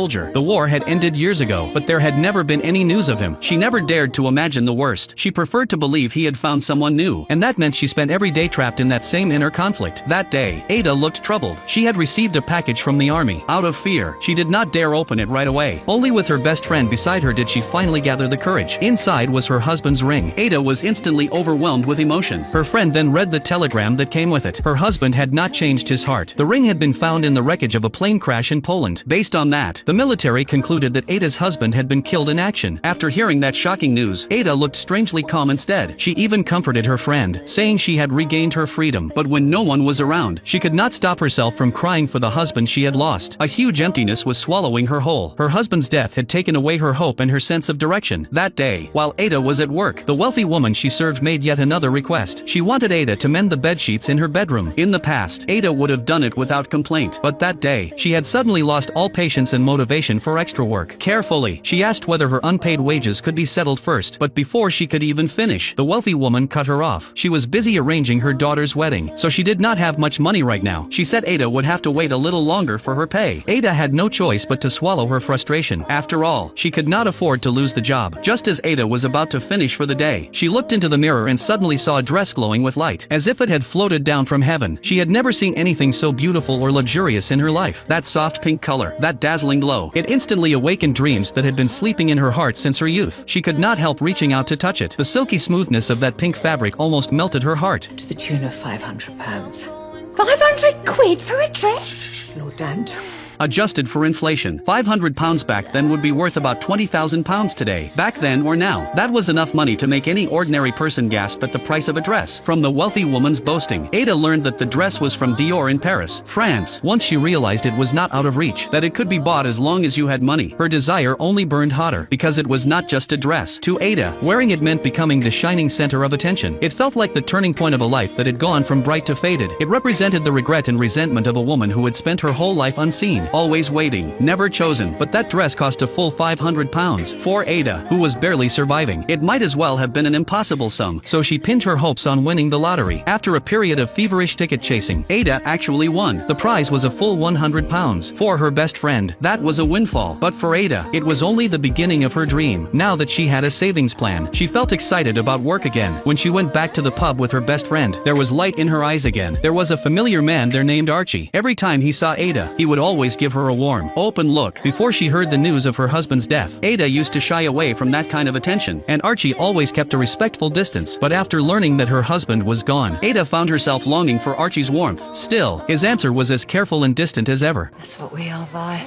soldier. The war had ended years ago, but there had never been any news of him. She never dared to imagine the worst. She preferred to believe he had found someone new, and that meant she spent every day trapped in that same inner conflict. That day, Ada looked troubled. She had received a package from the army. Out of fear, she did not dare open it right away. Only with her best friend beside her did she finally gather the courage. Inside was her husband's ring. Ada was instantly overwhelmed with emotion. Her friend then read the telegram that came with it. Her husband had not changed his heart. The ring had been found in the wreckage of a plane crash in Poland. Based on that, the military concluded that Ada's husband had been killed in action. After hearing that shocking news, Ada looked strangely calm instead. She even comforted her friend, saying she had regained her freedom. But when no one was around, she could not stop herself from crying for the husband she had lost. A huge emptiness was swallowing her whole. Her husband's death had taken away her hope and her sense of direction. That day, while Ada was at work, the wealthy woman she served made yet another request. She wanted Ada to mend the bedsheets in her bedroom. In the past, Ada would have done it without complaint. But that day, she had suddenly lost all patience and motivation for extra work. Carefully, she asked whether her unpaid wages could be settled first, but before she could even finish, the wealthy woman cut her off. She was busy arranging her daughter's wedding, so she did not have much money right now. She said Ada would have to wait a little longer for her pay. Ada had no choice but to swallow her frustration. After all, she could not afford to lose the job. Just as Ada was about to finish for the day, she looked into the mirror and suddenly saw a dress glowing with light, as if it had floated down from heaven. She had never seen anything so beautiful or luxurious in her life. That soft pink color, that dazzling glow, it instantly awakened dreams that had been sleeping in her heart since her youth. She could not help reaching out to touch it. The silky smoothness of that pink fabric almost melted her heart. To the tune of £500. 500 quid for a dress? Lord Dant. Adjusted for inflation, £500 back then would be worth about £20,000 today. Back then or now, that was enough money to make any ordinary person gasp at the price of a dress. From the wealthy woman's boasting, Ada learned that the dress was from Dior in Paris, France. Once she realized it was not out of reach, that it could be bought as long as you had money, her desire only burned hotter, because it was not just a dress. To Ada, wearing it meant becoming the shining center of attention. It felt like the turning point of a life that had gone from bright to faded. It represented the regret and resentment of a woman who had spent her whole life unseen, always waiting, never chosen. But that dress cost a full £500. For Ada, who was barely surviving, it might as well have been an impossible sum, so she pinned her hopes on winning the lottery. After a period of feverish ticket chasing, Ada actually won. The prize was a full £100. For her best friend, that was a windfall. But for Ada, it was only the beginning of her dream. Now that she had a savings plan, she felt excited about work again. When she went back to the pub with her best friend, there was light in her eyes again. There was a familiar man there named Archie. Every time he saw Ada, he would always give her a warm, open look. Before she heard the news of her husband's death, Ada used to shy away from that kind of attention, and Archie always kept a respectful distance. But after learning that her husband was gone, Ada found herself longing for Archie's warmth. Still, his answer was as careful and distant as ever. That's what we are, Vi.